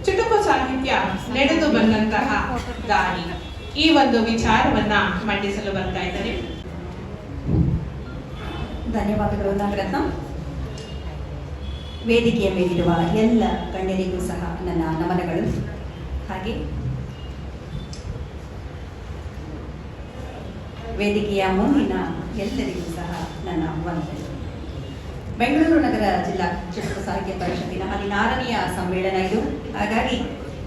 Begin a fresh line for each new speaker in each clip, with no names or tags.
ಚುಟುಕು ಸಾಹಿತ್ಯ ನಡೆದು ಬಂದಂತಹ ದಾರಿ, ಈ ಒಂದು ವಿಚಾರವನ್ನ ಮಂಡಿಸಲು ಬರ್ತಾ ಇದ್ದಾರೆ.
ಧನ್ಯವಾದಗಳು ನಾಗರತ್ನ. ವೇದಿಕೆಯ ಮೇಲಿರುವ ಎಲ್ಲ ಗಣ್ಯರಿಗೂ ಸಹ ನನ್ನ ನಮನಗಳು. ಹಾಗೆ ವೇದಿಕೆಯ ಮುಂದಿನ ಎಲ್ಲರಿಗೂ ಸಹ ನನ್ನ ವಂದನೆಗಳು. ಬೆಂಗಳೂರು ನಗರ ಜಿಲ್ಲಾ ಚುಟುಕು ಸಾಹಿತ್ಯ ಪರಿಷತ್ತಿನ 16ನೆಯ ಸಮ್ಮೇಳನ ಇದು. ಹಾಗಾಗಿ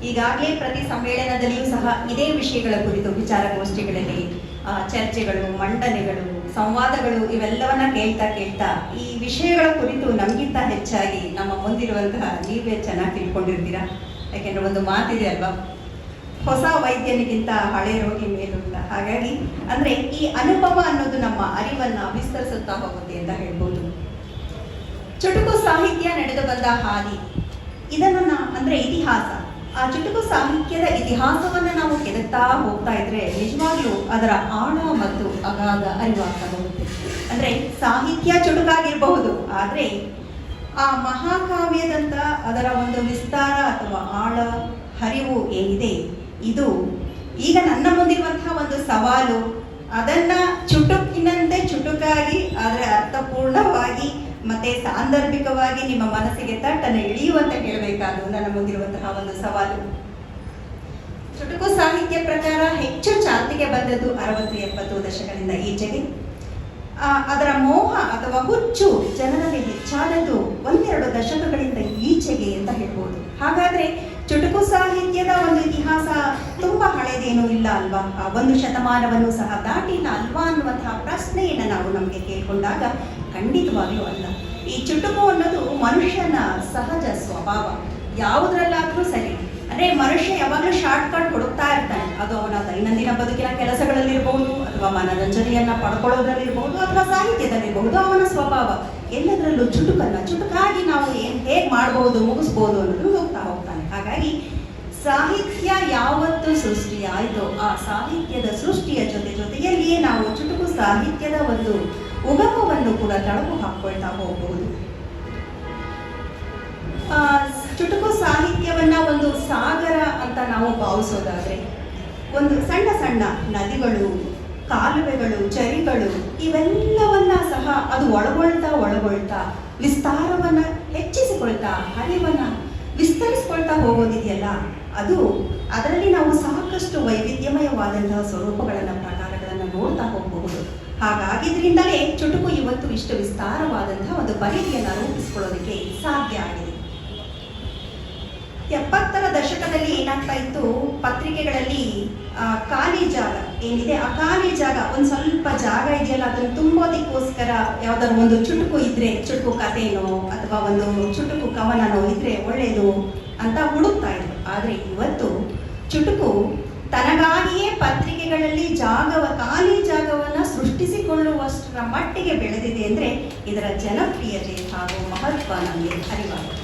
ಈಗಾಗಲೇ ಪ್ರತಿ ಸಮ್ಮೇಳನದಲ್ಲಿಯೂ ಸಹ ಇದೇ ವಿಷಯಗಳ ಕುರಿತು ವಿಚಾರಗೋಷ್ಠಿಗಳಲ್ಲಿ ಚರ್ಚೆಗಳು, ಮಂಡನೆಗಳು, ಸಂವಾದಗಳು ಇವೆಲ್ಲವನ್ನ ಕೇಳ್ತಾ ಈ ವಿಷಯಗಳ ಕುರಿತು ನಮಗಿಂತ ಹೆಚ್ಚಾಗಿ ನಮ್ಮ ಮುಂದಿರುವಂತಹ ನೀವೇ ಚೆನ್ನಾಗಿ ತಿಳ್ಕೊಂಡಿರ್ತೀರಾ. ಯಾಕೆಂದ್ರೆ ಒಂದು ಮಾತಿದೆ ಅಲ್ವಾ, ಹೊಸ ವೈದ್ಯನಿಗಿಂತ ಹಳೆ ರೋಗಿ ಮೇಲು ಅಂತ. ಹಾಗಾಗಿ ಅಂದ್ರೆ ಈ ಅನುಭವ ಅನ್ನೋದು ನಮ್ಮ ಅರಿವನ್ನ ವಿಸ್ತರಿಸುತ್ತಾ ಹೋಗುತ್ತೆ ಅಂತ ಹೇಳ್ಬೋದು. ಚುಟುಕು ಸಾಹಿತ್ಯ ನಡೆದು ಬಂದ ಹಾದಿ, ಇದನ್ನ ಅಂದ್ರೆ ಇತಿಹಾಸ, ಆ ಚುಟುಕು ಸಾಹಿತ್ಯದ ಇತಿಹಾಸವನ್ನ ನಾವು ಕೆದಕ್ತಾ ಹೋಗ್ತಾ ಇದ್ರೆ ನಿಜವಾಗ್ಲೂ ಅದರ ಆಳ ಮತ್ತು ಅಗಾಧ ಅರಿವಾಗ್ತಾ ಹೋಗುತ್ತೆ. ಅಂದ್ರೆ ಸಾಹಿತ್ಯ ಚುಟುಕಾಗಿರಬಹುದು, ಆದ್ರೆ ಆ ಮಹಾಕಾವ್ಯದಂತ ಅದರ ಒಂದು ವಿಸ್ತಾರ ಅಥವಾ ಆಳ ಹರಿವು ಏನಿದೆ, ಇದು ಈಗ ನನ್ನ ಮುಂದಿರುವಂತಹ ಒಂದು ಸವಾಲು. ಅದನ್ನ ಚುಟುಕಿನಂತೆ ಚುಟುಕಾಗಿ ಆದರೆ ಅರ್ಥಪೂರ್ಣವಾಗಿ ಮತ್ತೆ ಸಾಂದರ್ಭಿಕವಾಗಿ ನಿಮ್ಮ ಮನಸ್ಸಿಗೆ ತಟ್ಟನ್ನು ಇಳಿಯುವಂತೆ ಹೇಳಬೇಕಾದ್ದು ನನ್ನ ಮುಂದಿರುವಂತಹ ಒಂದು ಸವಾಲು. ಚುಟುಕು ಸಾಹಿತ್ಯ ಪ್ರಕಾರ ಹೆಚ್ಚು ಚಾಲ್ತಿಗೆ ಬಂದದ್ದು 60-70 ದಶಕದಿಂದ ಈಚೆಗೆ. ಅದರ ಮೋಹ ಅಥವಾ ಹುಚ್ಚು ಜನರಲ್ಲಿ ಹೆಚ್ಚಾದದ್ದು 1-2 ದಶಕಗಳಿಂದ ಈಚೆಗೆ ಅಂತ ಹೇಳ್ಬೋದು. ಹಾಗಾದ್ರೆ ಚುಟುಕು ಸಾಹಿತ್ಯದ ಒಂದು ಇತಿಹಾಸ ತುಂಬಾ ಹಳೆದೇನೂ ಇಲ್ಲ ಅಲ್ವಾ, 1 ಶತಮಾನವನ್ನು ಸಹ ದಾಟಿಲ್ಲ ಅಲ್ವಾ ಅನ್ನುವಂತಹ ಪ್ರಶ್ನೆಯನ್ನು ನಾವು ನಮಗೆ ಕೇಳ್ಕೊಂಡಾಗ ಖಂಡಿತವಾಗ್ಲೂ ಅಲ್ಲ. ಈ ಚುಟುಕು ಅನ್ನೋದು ಮನುಷ್ಯನ ಸಹಜ ಸ್ವಭಾವ. ಯಾವುದ್ರಲ್ಲಾದ್ರೂ ಸರಿ, ಅಂದ್ರೆ ಮನುಷ್ಯ ಯಾವಾಗಲೂ ಶಾರ್ಟ್ ಕಟ್ ಹುಡುಕ್ತಾ ಇರ್ತಾನೆ. ಅದು ಅವನ ದೈನಂದಿನ ಬದುಕಿನ ಕೆಲಸಗಳಲ್ಲಿರಬಹುದು, ಅಥವಾ ಮನರಂಜನೆಯನ್ನ ಪಡ್ಕೊಳ್ಳೋದ್ರಲ್ಲಿರಬಹುದು, ಅಥವಾ ಸಾಹಿತ್ಯದಲ್ಲಿರಬಹುದು. ಅವನ ಸ್ವಭಾವ ಎಲ್ಲದರಲ್ಲೂ ಚುಟುಕಾಗಿ ನಾವು ಹೇಗೆ ಮಾಡಬಹುದು, ಮುಗಿಸ್ಬೋದು ಅನ್ನೋದು ಹೋಗ್ತಾ ಹೋಗ್ತಾನೆ. ಹಾಗಾಗಿ ಸಾಹಿತ್ಯ ಯಾವತ್ತು ಸೃಷ್ಟಿಯಾಯಿತೋ ಆ ಸಾಹಿತ್ಯದ ಸೃಷ್ಟಿಯ ಜೊತೆಯಲ್ಲಿಯೇ ನಾವು ಚುಟುಕು ಸಾಹಿತ್ಯದ ಒಂದು ಉಗಮವನ್ನು ಕೂಡ ತಳಕು ಹಾಕೊಳ್ತಾ ಹೋಗಬಹುದು. ಚುಟುಕು ಸಾಹಿತ್ಯವನ್ನ ಒಂದು ಸಾಗರ ಅಂತ ನಾವು ಭಾವಿಸೋದಾದ್ರೆ, ಒಂದು ಸಣ್ಣ ಸಣ್ಣ ನದಿಗಳು, ಕಾಲುವೆಗಳು, ಚರಿಗಳು ಇವೆಲ್ಲವನ್ನ ಸಹ ಅದು ಒಳಗೊಳ್ತಾ ವಿಸ್ತಾರವನ್ನ ಹೆಚ್ಚಿಸಿಕೊಳ್ತಾ ಹರಿವನ್ನ ವಿಸ್ತರಿಸಿಕೊಳ್ತಾ ಹೋಗೋದಿದೆಯಲ್ಲ, ಅದು ಅದರಲ್ಲಿ ನಾವು ಸಾಕಷ್ಟು ವೈವಿಧ್ಯಮಯವಾದಂತಹ ಸ್ವರೂಪಗಳನ್ನ, ಪ್ರಕಾರಗಳನ್ನ ನೋಡ್ತಾ ಹೋಗಬಹುದು. ಹಾಗಾಗಿದ್ರಿಂದಲೇ ಚುಟುಕು ಇವತ್ತು ಇಷ್ಟು ವಿಸ್ತಾರವಾದಂತಹ ಒಂದು ಪರಿಧಿಯನ್ನು ರೂಪಿಸಿಕೊಳ್ಳೋದಕ್ಕೆ ಸಾಧ್ಯ ಆಗಿದೆ. 70ರ ದಶಕದಲ್ಲಿ ಏನಾಗ್ತಾ ಇತ್ತು, ಪತ್ರಿಕೆಗಳಲ್ಲಿ ಖಾಲಿ ಜಾಗ ಏನಿದೆ, ಆ ಖಾಲಿ ಜಾಗ ಒಂದು ಸ್ವಲ್ಪ ಜಾಗ ಇದೆಯಲ್ಲ, ಅದನ್ನು ತುಂಬೋದಕ್ಕೋಸ್ಕರ ಯಾವ್ದಾದ್ರು ಒಂದು ಚುಟುಕು ಇದ್ರೆ, ಚುಟುಕು ಕಥೆನೋ ಅಥವಾ ಒಂದು ಚುಟುಕು ಕವನನೋ ಇದ್ರೆ ಒಳ್ಳೆಯದು ಅಂತ ಹುಡುಕ್ತಾ ಇದ್ರು. ಆದರೆ ಇವತ್ತು ಚುಟುಕು ತನಗಾಗಿಯೇ ಪತ್ರಿಕೆಗಳಲ್ಲಿ ಖಾಲಿ ಜಾಗವನ್ನ ಸೃಷ್ಟಿಸಿಕೊಳ್ಳುವಷ್ಟರ ಮಟ್ಟಿಗೆ ಬೆಳೆದಿದೆ ಅಂದ್ರೆ ಇದರ ಜನಪ್ರಿಯತೆ ಹಾಗೂ ಮಹತ್ವ ನಮಗೆ ಅರಿವಾಗಿದೆ.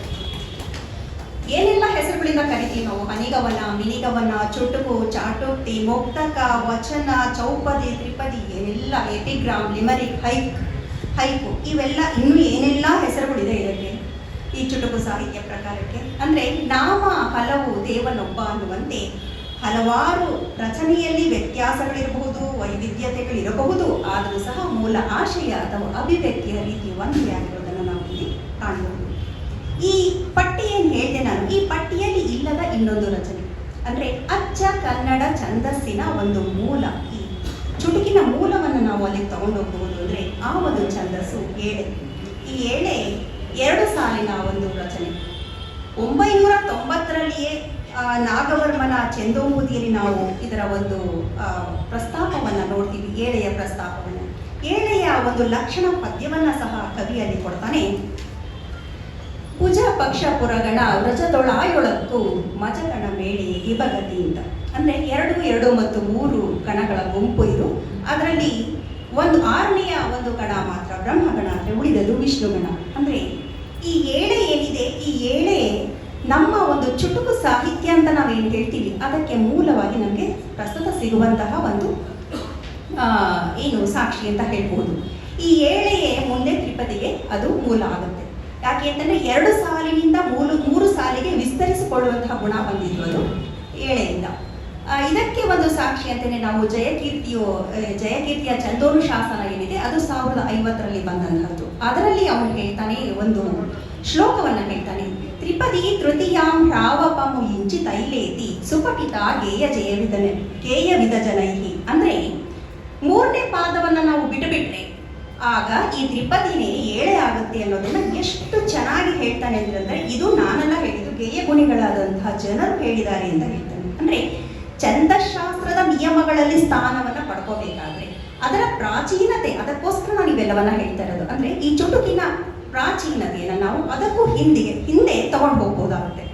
ಏನೆಲ್ಲ ಹೆಸರುಗಳಿಂದ ಕರಿತೀವಿ ನಾವು, ಹನಿಗವನ, ಮಿನಿಗವನ, ಚುಟುಕು, ಚಾಟೋಕ್ತಿ, ಮುಕ್ತಕ, ವಚನ, ಚೌಪದಿ, ತ್ರಿಪದಿ, ಏನೆಲ್ಲ, ಎಪಿಗ್ರಾಮ್, ಲಿಮರಿಕ್, ಹೈಕು, ಇವೆಲ್ಲ ಇನ್ನೂ ಏನೆಲ್ಲ ಹೆಸರುಗಳಿದೆ ಇದಕ್ಕೆ, ಈ ಚುಟುಕು ಸಾಹಿತ್ಯ ಪ್ರಕಾರಕ್ಕೆ. ಅಂದ್ರೆ ನಾಮ ಹಲವು ದೇವನೊಬ್ಬ ಅನ್ನುವಂತೆ ಹಲವಾರು ರಚನೆಯಲ್ಲಿ ವ್ಯತ್ಯಾಸಗಳಿರಬಹುದು, ವೈವಿಧ್ಯತೆಗಳಿರಬಹುದು, ಆದರೂ ಸಹ ಮೂಲ ಆಶಯ ಅಥವಾ ಅಭಿವ್ಯಕ್ತಿಯ ರೀತಿ ಒಂದೇ ಆಗಿರೋದನ್ನು ನಾವು ಇಲ್ಲಿ ಕಾಣಬಹುದು. ಈ ಪಟ್ಟಿ ಏನು ಹೇಳಿದೆ ನಾನು, ಈ ಪಟ್ಟಿಯಲ್ಲಿ ಇಲ್ಲದ ಇನ್ನೊಂದು ರಚನೆ ಅಂದ್ರೆ ಅಚ್ಚ ಕನ್ನಡ ಛಂದಸ್ಸಿನ ಒಂದು ಮೂಲ, ಈ ಚುಟುಕಿನ ಮೂಲವನ್ನು ನಾವು ಅಲ್ಲಿ ತಗೊಂಡು ಹೋಗಬಹುದು. ಅಂದ್ರೆ ಆ ಒಂದು ಛಂದಸ್ಸು ಏಳೆ. ಈ ಏಳೆ 2 ಸಾಲಿನ ಒಂದು ರಚನೆ. 990ರಲ್ಲಿಯೇ ನಾಗವರ್ಮನ ಚೆಂದೋಮುದಿಯಲ್ಲಿ ನಾವು ಇದರ ಒಂದು ಪ್ರಸ್ತಾಪವನ್ನ ನೋಡ್ತೀವಿ, ಏಳೆಯ ಪ್ರಸ್ತಾಪವನ್ನ. ಏಳೆಯ ಒಂದು ಲಕ್ಷಣ ಪದ್ಯವನ್ನ ಸಹ ಕವಿಯಲ್ಲಿ ಕೊಡ್ತಾನೆ. ಕುಜ ಪಕ್ಷ ಪುರಗಣ ವ್ರಜದೊಳಾಯೊಳಕ್ಕೂ ಮಜಗಣ ಮೇಳೆ ಇಬಗತಿ ಅಂತ. ಅಂದ್ರೆ 2 ಮತ್ತು 3 ಗಣಗಳ ಗುಂಪು ಇದು. ಅದರಲ್ಲಿ 6ನೆಯ ಒಂದು ಗಣ ಮಾತ್ರ ಬ್ರಹ್ಮಗಣ, ಅಂದ್ರೆ ಉಳಿದದು ವಿಷ್ಣುಗಣ. ಅಂದ್ರೆ ಈ ಏಳೆ ಏನಿದೆ, ಈ ಏಳೆ ನಮ್ಮ ಒಂದು ಚುಟುಕು ಸಾಹಿತ್ಯ ಅಂತ ನಾವೇನು ಹೇಳ್ತೀವಿ ಅದಕ್ಕೆ ಮೂಲವಾಗಿ ನಮಗೆ ಪ್ರಸ್ತುತ ಸಿಗುವಂತಹ ಒಂದು ಸಾಕ್ಷಿ ಅಂತ ಹೇಳ್ಬೋದು. ಈ ಏಳೆಯೇ ಮುಂದೆ ತ್ರಿಪದಿಗೆ ಅದು ಮೂಲ ಆಗುತ್ತೆ. ಯಾಕೆ ಅಂತಂದ್ರೆ 2 ಸಾಲಿನಿಂದ 3 ಸಾಲಿಗೆ ವಿಸ್ತರಿಸಿಕೊಳ್ಳುವಂತಹ ಗುಣ ಬಂದಿದ್ದು ಅದು ಏಳೆಯಿಂದ. ಇದಕ್ಕೆ ಒಂದು ಸಾಕ್ಷಿ ಅಂತಲೇ ನಾವು ಜಯಕೀರ್ತಿಯ ಚಂದೋನು ಶಾಸನ ಏನಿದೆ ಅದು 1050ರಲ್ಲಿ ಬಂದಂತಹದ್ದು. ಅದರಲ್ಲಿ ಅವನು ಹೇಳ್ತಾನೆ, ಒಂದು ಶ್ಲೋಕವನ್ನ ಹೇಳ್ತಾನೆ, ತ್ರಿಪದಿ ತೃತೀಯಾಂ ರಾವಪಮು ಇಂಚಿ ತೈಲೇತಿ ಸುಪಟಿತ ಗೇಯ ವಿಧ ಜನೈಹಿ. ಅಂದ್ರೆ 3ನೇ ಪಾದವನ್ನ ನಾವು ಬಿಟ್ಟುಬಿಟ್ರೆ ಆಗ ಈ ತ್ರಿಪದಿನೇ 7 ಆಗುತ್ತೆ ಅನ್ನೋದನ್ನ ಎಷ್ಟು ಚೆನ್ನಾಗಿ ಹೇಳ್ತಾನೆ ಅಂತಂದ್ರೆ, ಇದು ನಾನೆಲ್ಲ ಹೇಳಿದ್ದು ಗೇಯ ಗುಣಿಗಳಾದಂತಹ ಜನರು ಹೇಳಿದ್ದಾರೆ ಅಂತ ಹೇಳ್ತಾನೆ. ಅಂದ್ರೆ ಛಂದಶಾಸ್ತ್ರದ ನಿಯಮಗಳಲ್ಲಿ ಸ್ಥಾನವನ್ನ ಪಡ್ಕೋಬೇಕಾದ್ರೆ ಅದರ ಪ್ರಾಚೀನತೆ, ಅದಕ್ಕೋಸ್ಕರ ನಾನು ಇವೆಲ್ಲವನ್ನ ಹೇಳ್ತಾ ಇರೋದು. ಅಂದ್ರೆ ಈ ಚುಟುಕಿನ ಪ್ರಾಚೀನತೆಯನ್ನು ನಾವು ಅದಕ್ಕೂ ಹಿಂದೆ ತಗೊಂಡು ಹೋಗ್ಬೋದಾಗುತ್ತೆ.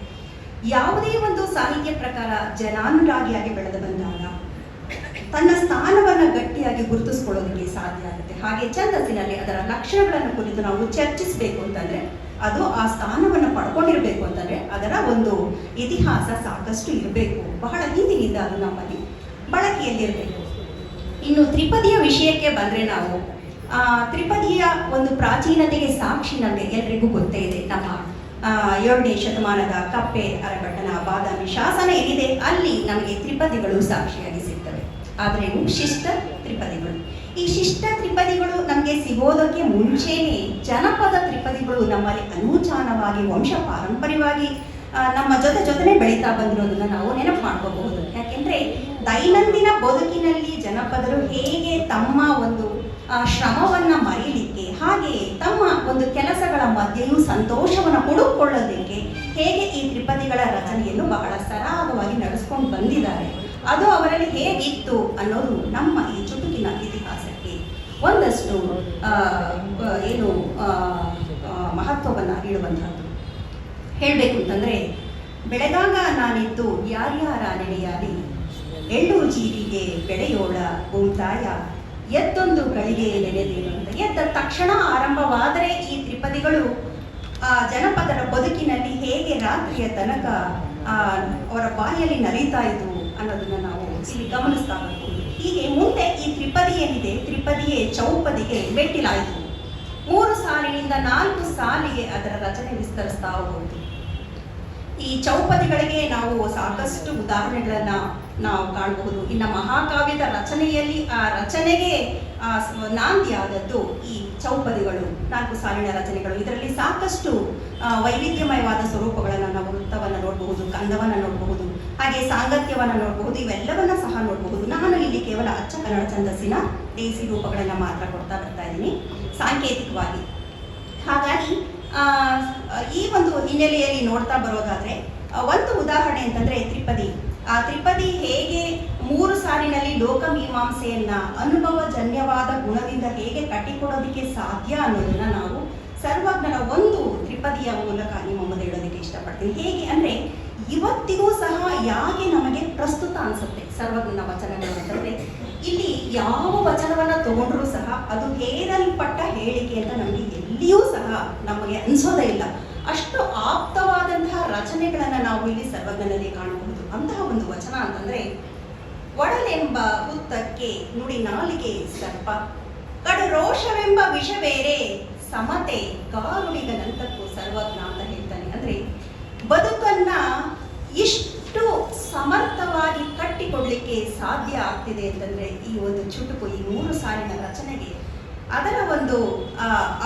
ಯಾವುದೇ ಒಂದು ಸಾಹಿತ್ಯ ಪ್ರಕಾರ ಜನಾನುರಾಗಿಯಾಗಿ ಬೆಳೆದು ಬಂದಾಗ ತನ್ನ ಸ್ಥಾನವನ್ನು ಗಟ್ಟಿಯಾಗಿ ಗುರುತಿಸ್ಕೊಳ್ಳೋದಕ್ಕೆ ಸಾಧ್ಯ ಆಗುತ್ತೆ. ಹಾಗೆ ಛಂದಸ್ಸಿನಲ್ಲಿ ಅದರ ಲಕ್ಷಣಗಳನ್ನು ಕುರಿತು ನಾವು ಚರ್ಚಿಸಬೇಕು ಅಂತಂದ್ರೆ ಅದು ಆ ಸ್ಥಾನವನ್ನು ಪಡ್ಕೊಂಡಿರ್ಬೇಕು ಅಂತಂದ್ರೆ ಅದರ ಒಂದು ಇತಿಹಾಸ ಸಾಕಷ್ಟು ಇರಬೇಕು. ಬಹಳ ಹಿಂದಿನಿಂದ ಅದು ನಮ್ಮಲ್ಲಿ ಬಳಕೆಯಲ್ಲಿರಬೇಕು. ಇನ್ನು ತ್ರಿಪದಿಯ ವಿಷಯಕ್ಕೆ ಬಂದ್ರೆ ನಾವು ತ್ರಿಪದಿಯ ಒಂದು ಪ್ರಾಚೀನತೆಗೆ ಸಾಕ್ಷಿ ನಮಗೆ ಎಲ್ರಿಗೂ ಗೊತ್ತೇ ಇದೆ. ನಮ್ಮ 7ನೇ ಶತಮಾನದ ಕಪ್ಪೆ ಅರಗಟ್ಟನ ಬಾದಾಮಿ ಶಾಸನ ಏನಿದೆ ಅಲ್ಲಿ ನಮಗೆ ತ್ರಿಪದಿಗಳು ಸಾಕ್ಷಿಯಾಗಿ ಸಿಗ್ತವೆ. ಆದರೆ ಇವು ಶಿಷ್ಟ ತ್ರಿಪದಿಗಳು. ಈ ಶಿಷ್ಟ ತ್ರಿಪದಿಗಳು ನಮಗೆ ಸಿಗೋದಕ್ಕೆ ಮುಂಚೆನೇ ಜನಪದ ತ್ರಿಪದಿಗಳು ನಮ್ಮಲ್ಲಿ ಅನೂಚಾನವಾಗಿ ವಂಶ ಪಾರಂಪರ್ಯವಾಗಿ ನಮ್ಮ ಜೊತೆನೆ ಬೆಳೀತಾ ಬಂದಿರೋದನ್ನ ನಾವು ನೆನಪು ಮಾಡ್ಕೋಬಹುದು. ಯಾಕೆಂದ್ರೆ ದೈನಂದಿನ ಬದುಕಿನಲ್ಲಿ ಜನಪದರು ಹೇಗೆ ತಮ್ಮ ಒಂದು ಶ್ರಮವನ್ನ ಮರೀಲಿಕ್ಕೆ, ಹಾಗೆ ತಮ್ಮ ಒಂದು ಕೆಲಸಗಳ ಮಧ್ಯೆಯೂ ಸಂತೋಷವನ್ನು ಹುಡುಕೊಳ್ಳೋದಕ್ಕೆ ಹೇಗೆ ಈ ತ್ರಿಪದಿಗಳ ರಚನೆಯನ್ನು ಬಹಳ ಸರಾಗವಾಗಿ ನಡೆಸ್ಕೊಂಡು ಬಂದಿದ್ದಾರೆ, ಅದು ಅವರಲ್ಲಿ ಹೇಗಿತ್ತು ಅನ್ನೋದು ನಮ್ಮ ಈ ಚುಟುಕಿನ ಇತಿಹಾಸಕ್ಕೆ ಒಂದಷ್ಟು ಮಹತ್ವವನ್ನು ನೀಡುವಂತಹದ್ದು. ಹೇಳಬೇಕು ಅಂತಂದ್ರೆ, ಬೆಳೆದಾಗ ನಾನಿದ್ದು ಯಾರ್ಯಾರ ನೆನೆಯಾಲಿ ಎಳ್ಳು ಜೀರಿಗೆ ಬೆಳೆಯೋಳ ಭೂಮ್ತಾಯ ಎದ್ದೊಂದು ಗಳಿಗೆ ನೆನೆದೇನು ಅಂತ. ಎದ್ದ ತಕ್ಷಣ ಆರಂಭವಾದರೆ ಈ ತ್ರಿಪದಿಗಳು ಜನಪದರ ಬದುಕಿನಲ್ಲಿ ಹೇಗೆ ರಾತ್ರಿಯ ತನಕ ಅವರ ಬಾಯಲ್ಲಿ ನರೀತಾ ಇದ್ವು ಅನ್ನೋದನ್ನ ನಾವು ಇಲ್ಲಿ ಗಮನಿಸ್ತಾ ಬರ್ಬೋದು. ಹೀಗೆ ಮುಂದೆ ಈ ತ್ರಿಪದಿ ಏನಿದೆ, ತ್ರಿಪದಿಯೇ ಚೌಪದಿಗೆ ಮೆಟ್ಟಿಲಾಯಿತು. 3 ಸಾಲಿನಿಂದ 4 ಸಾಲಿಗೆ ಅದರ ರಚನೆ ವಿಸ್ತರಿಸ್ತಾ ಹೋಗುತ್ತೆ. ಈ ಚೌಪದಿಗಳಿಗೆ ನಾವು ಸಾಕಷ್ಟು ಉದಾಹರಣೆಗಳನ್ನ ನಾವು ಕಾಣಬಹುದು. ಇನ್ನು ಮಹಾಕಾವ್ಯದ ರಚನೆಯಲ್ಲಿ ಆ ರಚನೆಗೆ ನಾಂದಿಯಾದದ್ದು ಈ ಚೌಪದಿಗಳು, 4 ಸಾಲಿನ ರಚನೆಗಳು. ಇದರಲ್ಲಿ ಸಾಕಷ್ಟು ವೈವಿಧ್ಯಮಯವಾದ ಸ್ವರೂಪಗಳನ್ನು ನಾವು ವೃತ್ತವನ್ನು ನೋಡಬಹುದು, ಕಂದವನ್ನು ನೋಡಬಹುದು, ಹಾಗೆ ಸಾಂಗತ್ಯವನ್ನು ನೋಡಬಹುದು, ಇವೆಲ್ಲವನ್ನ ಸಹ ನೋಡಬಹುದು. ನಾನು ಇಲ್ಲಿ ಕೇವಲ ಅಚ್ಚ ಕನ್ನಡ ಛಂದಸ್ಸಿನ ದೇಸಿ ರೂಪಗಳನ್ನು ಮಾತ್ರ ಕೊಡ್ತಾ ಬರ್ತಾ ಇದ್ದೀನಿ ಸಾಂಕೇತಿಕವಾಗಿ. ಹಾಗಾಗಿ ಈ ಒಂದು ಹಿನ್ನೆಲೆಯಲ್ಲಿ ನೋಡ್ತಾ ಬರೋದಾದ್ರೆ ಒಂದು ಉದಾಹರಣೆ ಅಂತಂದ್ರೆ ತ್ರಿಪದಿ. ಆ ತ್ರಿಪದಿ ಹೇಗೆ 3 ಸಾಲಿನಲ್ಲಿ ಲೋಕಮೀಮಾಂಸೆಯನ್ನ ಅನುಭವಜನ್ಯವಾದ ಗುಣದಿಂದ ಹೇಗೆ ಕಟ್ಟಿಕೊಡೋದಕ್ಕೆ ಸಾಧ್ಯ ಅನ್ನೋದನ್ನ ನಾವು ಸರ್ವಜ್ಞನ ಒಂದು ತ್ರಿಪದಿಯ ಮೂಲಕ ನಿಮ್ಮ ಮುಂದೆ ಹೇಳೋದಕ್ಕೆ ಇಷ್ಟಪಡ್ತೀನಿ. ಹೇಗೆ ಅಂದ್ರೆ ಇವತ್ತಿಗೂ ಸಹ ಯಾಕೆ ನಮಗೆ ಪ್ರಸ್ತುತ ಅನ್ಸುತ್ತೆ ಸರ್ವಜ್ಞನ ವಚನಗಳು ಅಂತಂದ್ರೆ, ಇಲ್ಲಿ ಯಾವ ವಚನವನ್ನ ತಗೊಂಡ್ರೂ ಸಹ ಅದು ಹೇರಲ್ಪಟ್ಟ ಹೇಳಿಕೆ ಅಂತ ನಮಗೆ ಎಲ್ಲಿಯೂ ಸಹ ನಮಗೆ ಅನ್ಸೋದೇ ಇಲ್ಲ. ಅಷ್ಟು ಆಪ್ತವಾದಂತಹ ರಚನೆಗಳನ್ನ ನಾವು ಇಲ್ಲಿ ಸರ್ವಜ್ಞನಲ್ಲಿ ಕಾಣಬಹುದು. ಅಂತಹ ಒಂದು ವಚನ ಅಂತಂದ್ರೆ, ಒಡಲೆಂಬ ಹುತ್ತಕ್ಕೆ ನುಡಿ ನಾಲಿಗೆ ಸರ್ಪ, ಕಡು ರೋಷವೆಂಬ ವಿಷ ಬೇರೆ ಸಮತೆ ಕಾರುಣಿಗನಂತಕ್ಕೂ ಸರ್ವಜ್ಞ ಅಂತ ಹೇಳ್ತಾನೆ. ಅಂದ್ರೆ ಬದುಕನ್ನ ಇಷ್ಟು ಸಮರ್ಥವಾಗಿ ಕಟ್ಟಿಕೊಡ್ಲಿಕ್ಕೆ ಸಾಧ್ಯ ಆಗ್ತಿದೆ ಅಂತಂದ್ರೆ ಈ ಒಂದು ಚುಟುಕು, ಈ 3 ಸಾಲಿನ ರಚನೆಗೆ ಅದರ ಒಂದು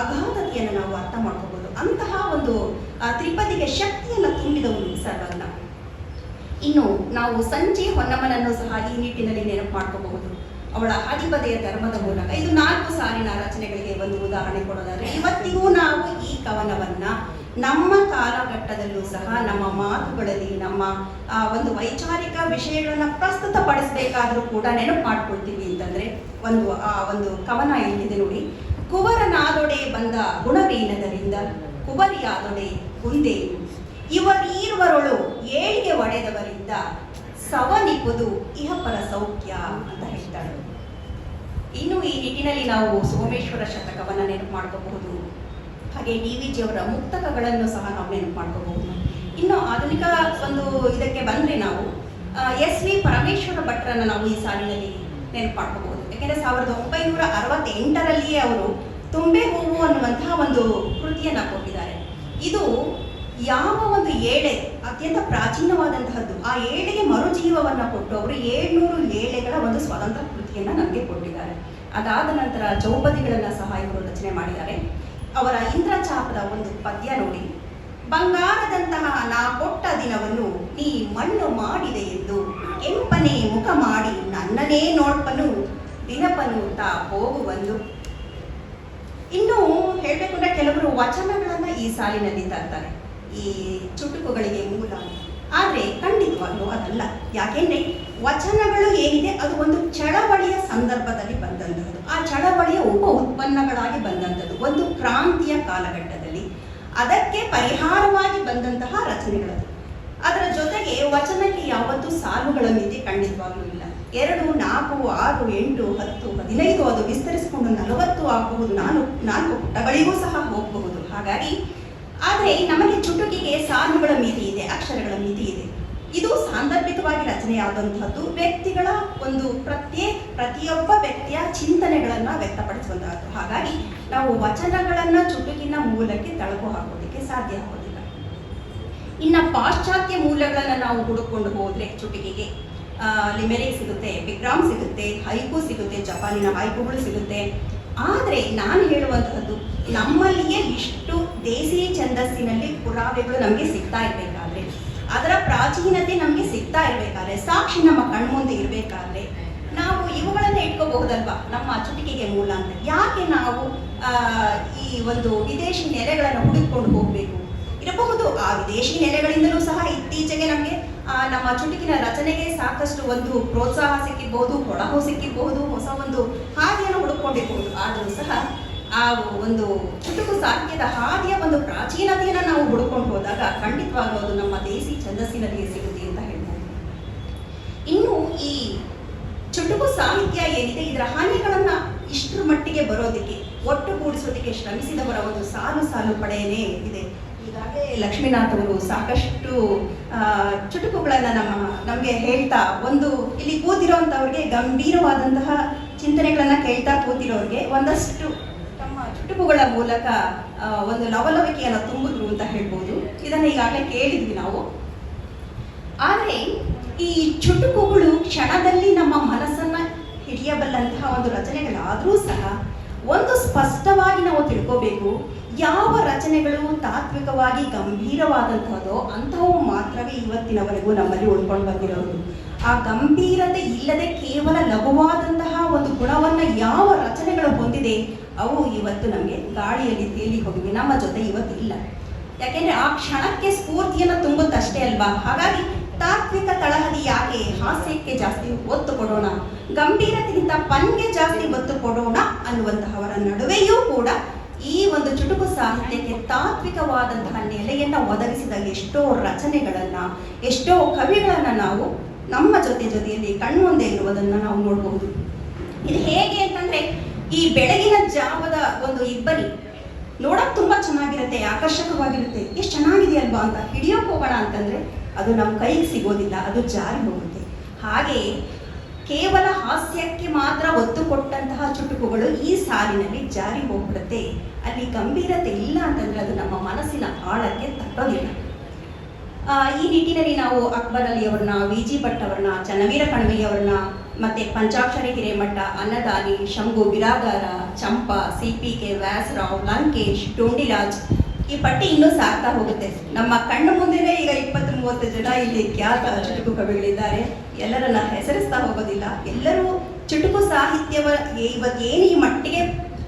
ಅಗಾಧತೆಯನ್ನು ನಾವು ಅರ್ಥ ಮಾಡ್ಕೋಬಹುದು. ಅಂತಹ ಒಂದು ತ್ರಿಪದಿಗೆ ಶಕ್ತಿಯನ್ನು ತುಂಬಿದವನು ಸರ್ವಜ್ಞ. ಇನ್ನು ನಾವು ಸಂಜೆ ಹೊನ್ನಮ್ಮನನ್ನು ಸಹ ಈ ನಿಟ್ಟಿನಲ್ಲಿ ನೆನಪು ಮಾಡ್ಕೋಬಹುದು. ಅವಳ ಹದಿಪದೆಯ ಧರ್ಮದ ಮೂಲಕ ಇದು 4 ಸಾಲಿನ ರಚನೆಗಳಿಗೆ ಒಂದು ಉದಾಹರಣೆ ಕೊಡೋದಾದ್ರೆ, ಇವತ್ತಿಗೂ ನಾವು ಈ ಕವನವನ್ನ ನಮ್ಮ ಕಾಲಘಟ್ಟದಲ್ಲೂ ಸಹ ನಮ್ಮ ಮಾತುಗಳಲ್ಲಿ ನಮ್ಮ ಒಂದು ವೈಚಾರಿಕ ವಿಷಯಗಳನ್ನ ಪ್ರಸ್ತುತಪಡಿಸಬೇಕಾದ್ರೂ ಕೂಡ ನೆನಪು ಮಾಡ್ಕೊಳ್ತೀವಿ ಅಂತಂದ್ರೆ ಒಂದು ಕವನ ಎಲ್ಲಿದೆ ನೋಡಿ. ಕುವರನಾದೊಡೆ ಬಂದ ಗುಣವೇನದರಿಂದ ಕುವರಿಯಾದೊಡೆ ಕುಂದೇನು, ಇವರೀರ್ವರೊಳು ಏಳಿಗೆ ಒಡೆದವರಿಂದ ಸವನಿಪುದು ಇಹಪರ ಸೌಖ್ಯ ಅಂತ ಹೇಳ್ತಾಳೆ. ಇನ್ನು ಈ ನಿಟ್ಟಿನಲ್ಲಿ ನಾವು ಸೋಮೇಶ್ವರ ಶತಕವನ್ನ ನೆನಪು ಮಾಡ್ಕೋಬಹುದು. ಹಾಗೆ DVG ಅವರ ಮುಕ್ತಕಗಳನ್ನು ಸಹ ನಾವು ನೆನಪು ಮಾಡ್ಕೋಬಹುದು. ಇನ್ನು ಆಧುನಿಕ ಒಂದು ಇದಕ್ಕೆ ಬಂದ್ರೆ ನಾವು SV ಪರಮೇಶ್ವರ ಭಟ್ರನ್ನ ನಾವು ಈ ಸಾಲಿನಲ್ಲಿ ನೆನಪು ಮಾಡ್ಕೋಬಹುದು. ಯಾಕೆಂದ್ರೆ 1968ರಲ್ಲಿಯೇ ಅವರು ತುಂಬೆ ಹೂವು ಅನ್ನುವಂತಹ ಒಂದು ಕೃತಿಯನ್ನ ಕೊಟ್ಟಿದ್ದಾರೆ. ಇದು ಯಾವ ಒಂದು ಏಳೆ ಅತ್ಯಂತ ಪ್ರಾಚೀನವಾದಂತಹದ್ದು. ಆ ಏಳೆಗೆ ಮರುಜೀವವನ್ನು ಕೊಟ್ಟು ಅವರು 700 ಏಳೆಗಳ ಒಂದು ಸ್ವತಂತ್ರ ಕೃತಿಯನ್ನು ನಮಗೆ ಕೊಟ್ಟಿದ್ದಾರೆ. ಅದಾದ ನಂತರ ಚೌಪದಿಗಳನ್ನು ಸಹ ಇವರು ರಚನೆ ಮಾಡಿದ್ದಾರೆ. ಅವರ ಇಂದ್ರಚಾಪದ ಒಂದು ಪದ್ಯ ನೋಡಿ, ಬಂಗಾರದಂತಹ ನಾ ಕೊಟ್ಟ ದಿನವನ್ನು ನೀ ಮಣ್ಣು ಮಾಡಿದೆ ಎಂದು ಕೆಂಪನೆ ಮುಖ ಮಾಡಿ ನನ್ನನೇ ನೋಡ್ಪನು ದಿನಪನು ತಾ ಹೋಗುವಂದು. ಇನ್ನು ಹೇಳಬೇಕು ಅಂದ್ರೆ ಕೆಲವರು ವಚನಗಳನ್ನ ಈ ಸಾಲಿನಲ್ಲಿ ತರ್ತಾರೆ ಈ ಚುಟುಕುಗಳಿಗೆ ಮೂಲ. ಆದರೆ ಖಂಡಿತವಾಗ್ಲೂ ಅದಲ್ಲ. ಯಾಕೆಂದ್ರೆ ವಚನಗಳು ಏನಿದೆ ಅದು ಒಂದು ಚಳವಳಿಯ ಸಂದರ್ಭದಲ್ಲಿ ಬಂದಂಥದ್ದು, ಆ ಚಳವಳಿಯ ಉಪ ಉತ್ಪನ್ನಗಳಾಗಿ ಬಂದಂಥದ್ದು, ಒಂದು ಕ್ರಾಂತಿಯ ಕಾಲಘಟ್ಟದಲ್ಲಿ ಅದಕ್ಕೆ ಪರಿಹಾರವಾಗಿ ಬಂದಂತಹ ರಚನೆಗಳದು. ಅದರ ಜೊತೆಗೆ ವಚನಕ್ಕೆ ಯಾವತ್ತೂ ಸಾಲುಗಳ ಮಿತಿ ಖಂಡಿತವಾಗ್ಲೂ ಇಲ್ಲ. 2, 4, 6, 8, 10, 15 ಅದು ವಿಸ್ತರಿಸಿಕೊಂಡು 40 ಆಗಬಹುದು, 4 ಪುಟಗಳಿಗೂ ಸಹ ಹೋಗಬಹುದು. ಹಾಗಾಗಿ ಆದರೆ ನಮಗೆ ಚುಟುಕಿಗೆ ಸಾಲುಗಳ ಮಿತಿ ಇದೆ, ಅಕ್ಷರಗಳ ಮಿತಿ ಇದೆ. ಇದು ಸಾಂದರ್ಭಿಕವಾಗಿ ರಚನೆಯಾದಂತಹದ್ದು, ವ್ಯಕ್ತಿಗಳ ಒಂದು ಪ್ರತಿಯೊಬ್ಬ ವ್ಯಕ್ತಿಯ ಚಿಂತನೆಗಳನ್ನ ವ್ಯಕ್ತಪಡಿಸುವಂತಹದ್ದು. ಹಾಗಾಗಿ ನಾವು ವಚನಗಳನ್ನ ಚುಟುಕಿನ ಮೂಲಕ್ಕೆ ತಳಕು ಹಾಕೋದಕ್ಕೆ ಸಾಧ್ಯ ಆಗೋದಿಲ್ಲ. ಇನ್ನು ಪಾಶ್ಚಾತ್ಯ ಮೂಲಗಳನ್ನ ನಾವು ಹುಡುಕೊಂಡು ಹೋದ್ರೆ ಚುಟುಕಿಗೆ ಲಿಮೆರಿಕ್ ಸಿಗುತ್ತೆ, ಎಪಿಗ್ರಾಮ್ ಸಿಗುತ್ತೆ, ಹೈಕು ಸಿಗುತ್ತೆ, ಜಪಾನಿನ ಹೈಕುಗಳು ಸಿಗುತ್ತೆ. ಆದರೆ ನಾನು ಹೇಳುವಂತಹದ್ದು, ನಮ್ಮಲ್ಲಿಯೇ ಇಷ್ಟು ದೇಸಿ ಛಂದಸ್ಸಿನಲ್ಲಿ ಪುರಾವೆಗಳು ನಮಗೆ ಸಿಗ್ತಾ ಇರಬೇಕಾದ್ರೆ, ಅದರ ಪ್ರಾಚೀನತೆ ನಮಗೆ ಸಿಗ್ತಾ ಇರಬೇಕಾದ್ರೆ, ಸಾಕ್ಷಿ ನಮ್ಮ ಕಣ್ಮುಂದೆ ಇರಬೇಕಾದ್ರೆ ನಾವು ಇವುಗಳನ್ನ ಇಟ್ಕೋಬಹುದಲ್ವಾ ನಮ್ಮ ಚುಟುಕಿಗೆ ಮೂಲ ಅಂತ. ಯಾಕೆ ನಾವು ಈ ಒಂದು ವಿದೇಶಿ ನೆಲೆಗಳನ್ನು ಹುಡುಕೊಂಡು ಹೋಗಬೇಕು? ಇರಬಹುದು, ಆ ವಿದೇಶಿ ನೆಲೆಗಳಿಂದಲೂ ಸಹ ಇತ್ತೀಚೆಗೆ ನಮಗೆ ನಮ್ಮ ಚುಟುಕಿನ ರಚನೆಗೆ ಸಾಕಷ್ಟು ಒಂದು ಪ್ರೋತ್ಸಾಹ ಸಿಕ್ಕಿರಬಹುದು, ಹೊಳಹು ಸಿಕ್ಕಿರಬಹುದು, ಹೊಸ ಒಂದು ಹಾದಿಯನ್ನು ಹುಡುಕೊಂಡಿರಬಹುದು. ಆದರೂ ಸಹ ಆ ಒಂದು ಚುಟುಕು ಸಾಹಿತ್ಯದ ಹಾದಿಯ ಒಂದು ಪ್ರಾಚೀನತೆಯನ್ನು ನಾವು ಹುಡುಕೊಂಡು ಹೋದಾಗ ಖಂಡಿತವಾಗ್ಲೂ ಅದು ನಮ್ಮ ದೇಸಿ ಛಂದಸ್ಸಿನಲ್ಲಿ ಸಿಗುತ್ತೆ ಅಂತ ಹೇಳ್ಬೋದು. ಇನ್ನು ಈ ಚುಟುಕು ಸಾಹಿತ್ಯ ಏನಿದೆ, ಇದರ ಹಾನಿಗಳನ್ನ ಇಷ್ಟರ ಮಟ್ಟಿಗೆ ಬರೋದಕ್ಕೆ, ಒಟ್ಟುಗೂಡಿಸೋದಕ್ಕೆ ಶ್ರಮಿಸಿದವರ ಒಂದು ಸಾಲು ಪಡೆಯೇ ಇದೆ. ಈಗಾಗಲೇ ಲಕ್ಷ್ಮೀನಾಥ್ ಅವರು ಸಾಕಷ್ಟು ಚುಟುಕುಗಳನ್ನ ನಮಗೆ ಹೇಳ್ತಾ, ಒಂದು ಇಲ್ಲಿ ಕೂತಿರೋಂಥವ್ರಿಗೆ ಗಂಭೀರವಾದಂತಹ ಚಿಂತನೆಗಳನ್ನ ಕೇಳ್ತಾ ಕೂತಿರೋರಿಗೆ ಒಂದಷ್ಟು ತಮ್ಮ ಚುಟುಕುಗಳ ಮೂಲಕ ಒಂದು ಲವಲವಿಕೆಯನ್ನು ತುಂಬಿದ್ರು ಅಂತ ಹೇಳ್ಬೋದು. ಇದನ್ನ ಈಗಾಗಲೇ ಕೇಳಿದ್ವಿ ನಾವು. ಆದರೆ ಈ ಚುಟುಕುಗಳು ಕ್ಷಣದಲ್ಲಿ ನಮ್ಮ ಮನಸ್ಸನ್ನ ಹಿಡಿಯಬಲ್ಲಂತಹ ಒಂದು ರಚನೆಗಳಾದರೂ ಸಹ ಒಂದು ಸ್ಪಷ್ಟವಾಗಿ ನಾವು ತಿಳ್ಕೋಬೇಕು, ಯಾವ ರಚನೆಗಳು ತಾತ್ವಿಕವಾಗಿ ಗಂಭೀರವಾದಂತಹದೋ ಅಂಥವು ಮಾತ್ರವೇ ಇವತ್ತಿನವರೆಗೂ ನಮ್ಮಲ್ಲಿ ಉಳ್ಕೊಂಡು ಬಂದಿರೋದು. ಆ ಗಂಭೀರತೆ ಇಲ್ಲದೆ ಕೇವಲ ಲಘುವಾದಂತಹ ಒಂದು ಗುಣವನ್ನ ಯಾವ ರಚನೆಗಳು ಹೊಂದಿದೆ ಅವು ಇವತ್ತು ನಮಗೆ ಗಾಳಿಯಲ್ಲಿ ತೇಲಿ ಹೋಗಿವೆ, ನಮ್ಮ ಜೊತೆ ಇವತ್ತು ಇಲ್ಲ. ಯಾಕೆಂದ್ರೆ ಆ ಕ್ಷಣಕ್ಕೆ ಸ್ಫೂರ್ತಿಯನ್ನು ತುಂಬುತ್ತಷ್ಟೇ ಅಲ್ವಾ. ಹಾಗಾಗಿ ತಾತ್ವಿಕ ತಳಹದಿ ಯಾಕೆ, ಹಾಸ್ಯಕ್ಕೆ ಜಾಸ್ತಿ ಒತ್ತು ಕೊಡೋಣ, ಗಂಭೀರತೆಗಿಂತ ಪನ್ಗೆ ಜಾಸ್ತಿ ಒತ್ತು ಕೊಡೋಣ ಅನ್ನುವಂತಹವರ ನಡುವೆಯೂ ಕೂಡ ಈ ಒಂದು ಚುಟುಕು ಸಾಹಿತ್ಯಕ್ಕೆ ತಾತ್ವಿಕವಾದಂತಹ ನೆಲೆಯನ್ನ ಒದಗಿಸಿದ ಎಷ್ಟೋ ರಚನೆಗಳನ್ನ, ಎಷ್ಟೋ ಕವಿಗಳನ್ನ ನಾವು ನಮ್ಮ ಜೊತೆಯಲ್ಲಿ ಕಣ್ಮುಂದೆ ಇರುವುದನ್ನ ನಾವು ನೋಡಬಹುದು. ಇದು ಹೇಗೆ ಅಂತಂದ್ರೆ, ಈ ಬೆಳಗಿನ ಜಾವದ ಒಂದು ಇಬ್ಬನಿ ನೋಡಕ್ ತುಂಬಾ ಚೆನ್ನಾಗಿರುತ್ತೆ, ಆಕರ್ಷಕವಾಗಿರುತ್ತೆ, ಎಷ್ಟು ಚೆನ್ನಾಗಿದೆ ಅಲ್ವಾ ಅಂತ ಹಿಡಿಯೋಕೆ ಹೋಗೋಣ ಅಂತಂದ್ರೆ ಅದು ನಮ್ಮ ಕೈಗೆ ಸಿಗೋದಿಲ್ಲ, ಅದು ಜಾರಿ ಹೋಗುತ್ತೆ. ಹಾಗೆ ಕೇವಲ ಹಾಸ್ಯಕ್ಕೆ ಮಾತ್ರ ಒತ್ತು ಕೊಟ್ಟಂತಹ ಚುಟುಕುಗಳು ಈ ಸಾಲಿನಲ್ಲಿ ಜಾರಿ ಹೋಗ್ಬಿಡುತ್ತೆ. ಅಲ್ಲಿ ಗಂಭೀರತೆ ಇಲ್ಲ ಅಂತಂದ್ರೆ ಅದು ನಮ್ಮ ಮನಸ್ಸಿನ ಆಳಕ್ಕೆ ತಟ್ಟೋದಿಲ್ಲ. ಈ ನಿಟ್ಟಿನಲ್ಲಿ ನಾವು ಅಕ್ಬರ್ ಅಲಿ ಅವ್ರನ್ನ, ವಿ.ಜಿ. ಭಟ್ ಅವ್ರನ್ನ, ಚನ್ನವೀರ ಕಣ್ವಿಯವರನ್ನ, ಮತ್ತೆ ಪಂಚಾಕ್ಷರಿ ಹಿರೇಮಠ, ಅನ್ನದಾನಿ, ಶಂಭು ಬಿರಾದಾರ, ಚಂಪಾ, ಸಿ.ಪಿ.ಕೆ. ವ್ಯಾಸರಾವ್, ಲಂಕೇಶ್, ಡೋಂಡಿರಾಜ್, ಈ ಪಟ್ಟಿ ಇನ್ನೂ ಸಾಗ್ತಾ ಹೋಗುತ್ತೆ. ನಮ್ಮ ಕಣ್ಣು ಮುಂದೆನೇ ಈಗ 20-30 ಜನ ಇಲ್ಲಿ ಖ್ಯಾತ ಚುಟುಕು ಕವಿಗಳಿದ್ದಾರೆ. ಎಲ್ಲರನ್ನ ಹೆಸರಿಸ್ತಾ ಹೋಗೋದಿಲ್ಲ. ಎಲ್ಲರೂ ಚುಟುಕು ಸಾಹಿತ್ಯವ ಇವತ್ತೇನು ಈ ಮಟ್ಟಿಗೆ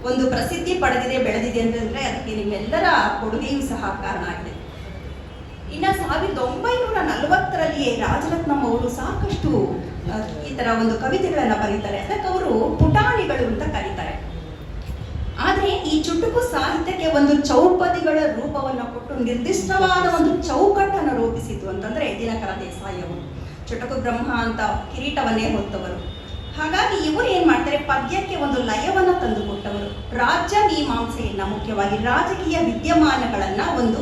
ಒಂದು ಪ್ರಸಿದ್ಧಿ ಪಡೆದಿದೆ, ಬೆಳೆದಿದೆ ಅಂತಂದ್ರೆ ಅದಕ್ಕೆ ನಿಮ್ಮೆಲ್ಲರ ಕೊಡುಗೆಯೂ ಸಹ ಕಾರಣ ಆಗಿದೆ. ಇನ್ನ 1940ರಲ್ಲಿಯೇ ರಾಜರತ್ನಂ ಅವರು ಸಾಕಷ್ಟು ಈ ತರ ಒಂದು ಕವಿತೆಗಳನ್ನ ಬರೀತಾರೆ. ಅದಕ್ಕೆ ಅವರು ಪುಟಾಣಿಗಳು ಅಂತ ಕರೀತಾರೆ. ಆದರೆ ಈ ಚುಟುಕು ಸಾಹಿತ್ಯಕ್ಕೆ ಒಂದು ಚೌಪದಿಗಳ ರೂಪವನ್ನು ಕೊಟ್ಟು ನಿರ್ದಿಷ್ಟವಾದ ಒಂದು ಚೌಕಟ್ಟನ್ನು ರೂಪಿಸಿತು ಅಂತಂದ್ರೆ ದಿನಕರ ದೇಸಾಯಿ ಅವರು. ಚುಟುಕು ಬ್ರಹ್ಮ ಅಂತ ಕಿರೀಟವನ್ನೇ ಹೊತ್ತವರು. ಹಾಗಾಗಿ ಇವರು ಏನ್ ಮಾಡ್ತಾರೆ, ಪದ್ಯಕ್ಕೆ ಒಂದು ಲಯವನ್ನ ತಂದುಕೊಟ್ಟವರು. ರಾಜ್ಯ ಮೀಮಾಂಸೆಯನ್ನ, ಮುಖ್ಯವಾಗಿ ರಾಜಕೀಯ ವಿದ್ಯಮಾನಗಳನ್ನ ಒಂದು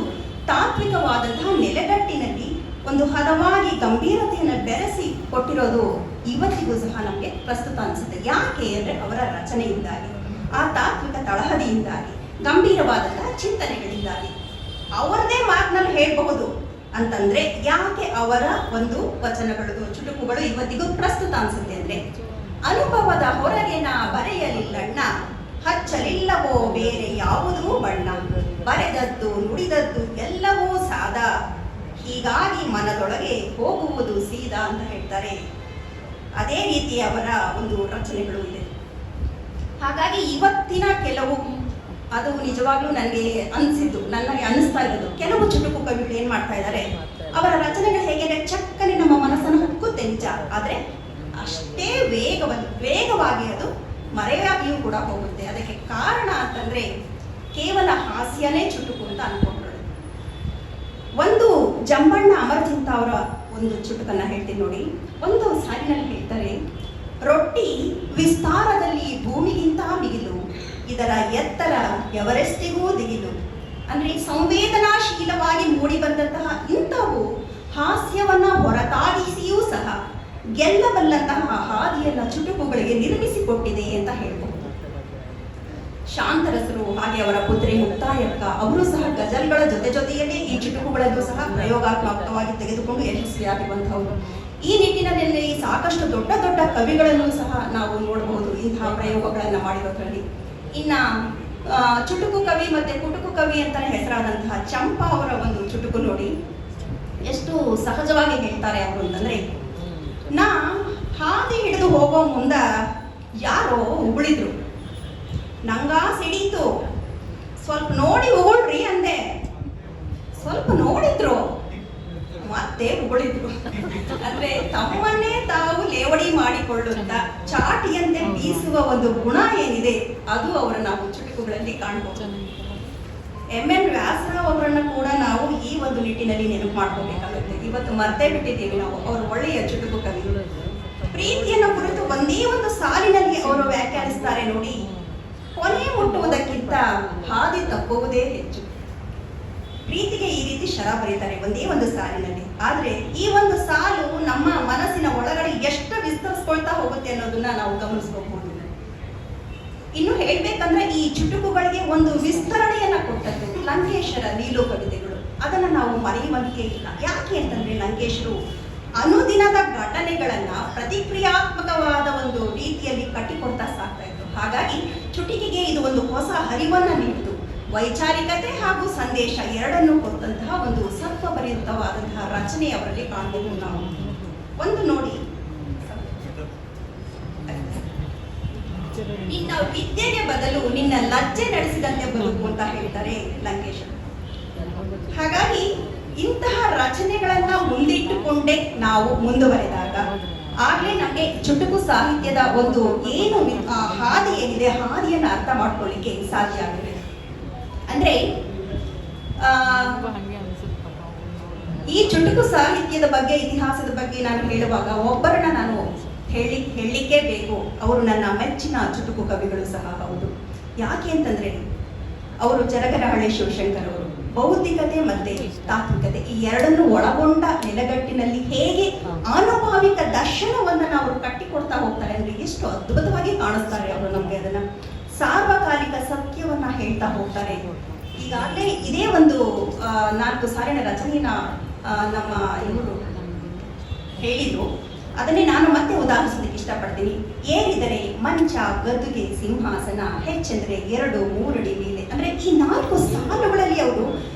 ತಾತ್ವಿಕವಾದಂತಹ ನೆಲೆಗಟ್ಟಿನಲ್ಲಿ ಒಂದು ಹದವಾಗಿ ಗಂಭೀರತೆಯನ್ನು ಬೆರೆಸಿ ಕೊಟ್ಟಿರೋದು ಇವತ್ತಿಗೂ ಸಹ ನಮಗೆ ಪ್ರಸ್ತುತ ಅನಿಸುತ್ತೆ. ಯಾಕೆ ಅಂದ್ರೆ ಅವರ ರಚನೆಯಿಂದಾಗಿ, ಆ ತಾತ್ವಿಕ ತಳಹದಿಯಿಂದಾಗಿ, ಗಂಭೀರವಾದಂತಹ ಚಿಂತನೆಗಳಿಂದಾಗಿ. ಅವರದೇ ಮಾತಿನಲ್ಲಿ ಹೇಳಬಹುದು ಅಂತಂದ್ರೆ ಯಾಕೆ ಅವರ ಒಂದು ವಚನಗಳು ಚುಟುಕುಗಳು ಇವತ್ತಿಗೂ ಪ್ರಸ್ತುತ ಅನ್ಸುತ್ತೆ ಅಂದ್ರೆ, ಅನುಭವದ ಹೊರಗೆ ನಾ ಬರೆಯಲಿಲ್ಲಣ್ಣ, ಹಚ್ಚಲಿಲ್ಲವೋ ಬೇರೆ ಯಾವುದೂ ಬಣ್ಣ, ಬರೆದದ್ದು ನುಡಿದದ್ದು ಎಲ್ಲವೂ ಸಾದಾ, ಹೀಗಾಗಿ ಮನದೊಳಗೆ ಹೋಗುವುದು ಸೀದಾ ಅಂತ ಹೇಳ್ತಾರೆ. ಅದೇ ರೀತಿ ಅವರ ಒಂದು ರಚನೆಗಳು ಇದೆ. ಹಾಗಾಗಿ ಇವತ್ತಿನ ಕೆಲವು, ಅದು ನಿಜವಾಗ್ಲೂ ನನಗೆ ನನಗೆ ಅನಿಸ್ತಾ ಇರೋದು, ಕೆಲವು ಚುಟುಕು ಕವಿಗಳು ಏನ್ ಮಾಡ್ತಾ ಇದ್ದಾರೆ, ಅವರ ರಚನೆಗಳು ಹೇಗೆ ಚಕ್ಕನೆ ನಮ್ಮ ಮನಸ್ಸನ್ನು ಹೊಕ್ಕುತ್ತೆ ನಿಜ, ಆದ್ರೆ ಅಷ್ಟೇ ವೇಗವಾಗಿ ಅದು ಮರೆಯಾಗಿಯೂ ಕೂಡ ಹೋಗುತ್ತೆ. ಅದಕ್ಕೆ ಕಾರಣ ಅಂತಂದ್ರೆ ಕೇವಲ ಹಾಸ್ಯನೇ ಚುಟುಕು ಅಂತ ಅನ್ಕೊಂಡ್ರು. ಒಂದು ಜಂಬಣ್ಣ ಅಮರಚಿಂತ ಅವರ ಒಂದು ಚುಟುಕನ್ನ ಹೇಳ್ತೀನಿ ನೋಡಿ. ಒಂದು ಸಾಲಿನಲ್ಲಿ ಹೇಳ್ತಾರೆ, ರೊಟ್ಟಿ ವಿಸ್ತಾರದಲ್ಲಿ ಭೂಮಿಗಿಂತ ಮಿಗಿಲು, ಇದರ ಎತ್ತರ ಎವರೆಸ್ಟಿಗೂ ದಿಗಿಲು. ಅಂದ್ರೆ ಸಂವೇದನಾಶೀಲವಾಗಿ ಮೂಡಿ ಬಂದಂತಹ ಇಂಥವು ಹಾಸ್ಯವನ್ನ ಹೊರತಾಗಿಸಿಯೂ ಸಹ ಗೆಲ್ಲಬಲ್ಲಂತಹ ಹಾದಿಯನ್ನ ಚುಟುಕುಗಳಿಗೆ ನಿರ್ಮಿಸಿಕೊಟ್ಟಿದೆ ಅಂತ ಹೇಳ್ಬಹುದು. ಶಾಂತರಸರು ಹಾಗೆ ಅವರ ಪುತ್ರಿ ಮುಕ್ತಾಯಕ್ಕ ಅವರು ಸಹ ಗಜಲ್ಗಳ ಜೊತೆಯಲ್ಲೇ ಈ ಚುಟುಕುಗಳಲ್ಲೂ ಸಹ ಪ್ರಯೋಗಾತ್ಮಕವಾಗಿ ತೆಗೆದುಕೊಂಡು ಯಶಸ್ವಿಯಾಗಿರುವಂತಹವರು. ಈ ನಿಟ್ಟಿನಲ್ಲಿ ಸಾಕಷ್ಟು ದೊಡ್ಡ ದೊಡ್ಡ ಕವಿಗಳನ್ನು ಸಹ ನಾವು ನೋಡಬಹುದು ಇಂತಹ ಪ್ರಯೋಗಗಳನ್ನ ಮಾಡಿರೋದ್ರಲ್ಲಿ. ಇನ್ನ ಚುಟುಕು ಕವಿ ಮತ್ತೆ ಕುಟುಕು ಕವಿ ಅಂತಾನೆ ಹೆಸರಾದಂತಹ ಚಂಪಾ ಅವರ ಒಂದು ಚುಟುಕು ನೋಡಿ, ಎಷ್ಟು ಸಹಜವಾಗಿ ಹೇಳ್ತಾರೆ ಅವರು ಅಂತಂದ್ರೆ, ನಾ ಹಾದಿ ಹಿಡಿದು ಹೋಗೋ ಮುಂದ ಯಾರೋ ಉಗುಳಿದ್ರು, ನಂಗ ಸಿಡೀತು, ಸ್ವಲ್ಪ ನೋಡಿ ಉಗುಳ್ರಿ ಅಂದೆ, ಸ್ವಲ್ಪ ನೋಡಿದ್ರು ಮತ್ತೆ ಉಗುಳಿದ್ರು. ಅಂದ್ರೆ ತಮ್ಮನ್ನೇ ತಾವು ಲೇವಡಿ ಮಾಡಿಕೊಳ್ಳುತ್ತ ಚಾಟಿಯಂತೆ ಬೀಸುವ ಒಂದು ಗುಣ ಏನಿದೆ ಅದು ಅವರ ನಾವು ಚುಟುಕುಗಳಲ್ಲಿ ಕಾಣಬಹುದು. MN ವ್ಯಾಸರಾವ್ ಅವರನ್ನ ಕೂಡ ನಾವು ಈ ಒಂದು ನಿಟ್ಟಿನಲ್ಲಿ ನೆನಪು ಮಾಡ್ಕೋಬೇಕಾಗುತ್ತೆ. ಇವತ್ತು ಮರ್ತೇ ಬಿಟ್ಟಿದ್ದೀವಿ ನಾವು. ಅವರು ಒಳ್ಳೆಯ ಚುಟುಕು ಕವಿ. ಪ್ರೀತಿಯನ್ನು ಕುರಿತು ಒಂದೇ ಒಂದು ಸಾಲಿನಲ್ಲಿ ಅವರು ವ್ಯಾಖ್ಯಾನಿಸ್ತಾರೆ ನೋಡಿ, ಕೊನೆ ಮುಟ್ಟುವುದಕ್ಕಿಂತ ಹಾದಿ ತಪ್ಪುವುದೇ ಹೆಚ್ಚು. ಪ್ರೀತಿಗೆ ಈ ರೀತಿ ಶರ ಬರೀತಾರೆ ಒಂದೇ ಒಂದು ಸಾಲಿನಲ್ಲಿ. ಆದ್ರೆ ಈ ಒಂದು ಸಾಲು ನಮ್ಮ ಮನಸ್ಸಿನ ಒಳಗಡೆ ಎಷ್ಟು ವಿಸ್ತರಿಸ್ಕೊಳ್ತಾ ಹೋಗುತ್ತೆ ಅನ್ನೋದನ್ನ ನಾವು ಗಮನಿಸ್ಕೋಬಹುದು. ಇನ್ನು ಹೇಳ್ಬೇಕಂದ್ರೆ ಈ ಚುಟುಕುಗಳಿಗೆ ಒಂದು ವಿಸ್ತರಣೆಯನ್ನ ಕೊಟ್ಟದ್ದು ಲಂಕೇಶರ ನೀಲು ಕವಿತೆಗಳು. ಅದನ್ನ ನಾವು ಮರೆಯುವಂತೆ ಇಲ್ಲ. ಯಾಕೆ ಅಂತಂದ್ರೆ ಲಂಕೇಶರು ಅನುದಿನದ ಘಟನೆಗಳನ್ನ ಪ್ರತಿಕ್ರಿಯಾತ್ಮಕವಾದ ಒಂದು ರೀತಿಯಲ್ಲಿ ಕಟ್ಟಿಕೊಡ್ತಾ ಸಾಕ್ತಾ ಇದ್ರು. ಹಾಗಾಗಿ ಚುಟುಕಿಗೆ ಇದು ಒಂದು ಹೊಸ ಹರಿವನ್ನ ನೀಡಿತು. ವೈಚಾರಿಕತೆ ಹಾಗೂ ಸಂದೇಶ ಎರಡನ್ನೂ ಕೊಟ್ಟಂತಹ ಒಂದು ಸತ್ವಭರಿತವಾದಂತಹ ರಚನೆ ಅವರಲ್ಲಿ ಕಾಣಬಹುದು ನಾವು. ಒಂದು ನೋಡಿ, ನಿನ್ನ ವಿದ್ಯೆಗೆ ಬದಲು ನಿನ್ನ ಲಜ್ಜೆ ನಡೆಸಿದಂತೆ ಬದುಕು ಅಂತ ಹೇಳ್ತಾರೆ ಲಂಕೇಶರು. ಹಾಗಾಗಿ ಇಂತಹ ರಚನೆಗಳನ್ನ ಮುಂದಿಟ್ಟುಕೊಂಡೇ ನಾವು ಮುಂದುವರೆದಾಗ ಆಗ್ಲೇ ನಮಗೆ ಚುಟುಕು ಸಾಹಿತ್ಯದ ಒಂದು ಏನು ಹಾದಿ ಏನಿದೆ ಹಾದಿಯನ್ನು ಅರ್ಥ ಮಾಡ್ಕೊಳ್ಳಿಕ್ಕೆ ಸಾಧ್ಯ ಆಗಿದೆ. ಅಂದ್ರೆ ಈ ಚುಟುಕು ಸಾಹಿತ್ಯದ ಬಗ್ಗೆ ಇತಿಹಾಸದ ಬಗ್ಗೆ ನಾನು ಹೇಳುವಾಗ ಒಬ್ಬರನ್ನ ನಾನು ಹೇಳಲಿಕ್ಕೆ ಬೇಕು. ಅವರು ನನ್ನ ಮೆಚ್ಚಿನ ಚುಟುಕು ಕವಿಗಳು ಸಹ ಹೌದು. ಯಾಕೆ ಅಂತಂದ್ರೆ ಅವರು ಚರಗರಹಳ್ಳಿ ಶಿವಶಂಕರ್ ಅವರು ಬೌದ್ಧಿಕತೆ ಮತ್ತೆ ತಾತ್ವಿಕತೆ ಈ ಎರಡನ್ನು ಒಳಗೊಂಡ ನೆಲಗಟ್ಟಿನಲ್ಲಿ ಹೇಗೆ ಆನುಭಾವಿಕ ದರ್ಶನವನ್ನ ನಾವು ಕಟ್ಟಿಕೊಡ್ತಾ ಹೋಗ್ತಾರೆ ಅಂದ್ರೆ ಎಷ್ಟು ಅದ್ಭುತವಾಗಿ ಕಾಣಿಸ್ತಾರೆ ಅವರು ನಮ್ಗೆ. ಅದನ್ನ ಸಾರ್ವಕಾಲಿಕ ಸತ್ಯವನ್ನ ಹೇಳ್ತಾ ಹೋಗ್ತಾರೆ. ಈಗಾಗಲೇ ಇದೇ ಒಂದು 4 ಸಾಲಿನ ರಚನೆಯನ್ನ ನಮ್ಮ ಇವರು ಹೇಳಿದ್ರು. ಅದನ್ನೇ ನಾನು ಮತ್ತೆ ಉದಾಹರಿಸೋದಕ್ಕೆ ಇಷ್ಟಪಡ್ತೀನಿ. ಏರಿದರೆ ಮಂಚ ಗದ್ದುಗೆ ಸಿಂಹಾಸನ, ಹೆಚ್ಚೆಂದರೆ 2-3 ಅಡಿ ಮೇಲೆ. ಅಂದ್ರೆ ಈ 4 ಸಾಲುಗಳಲ್ಲಿ ಅವರು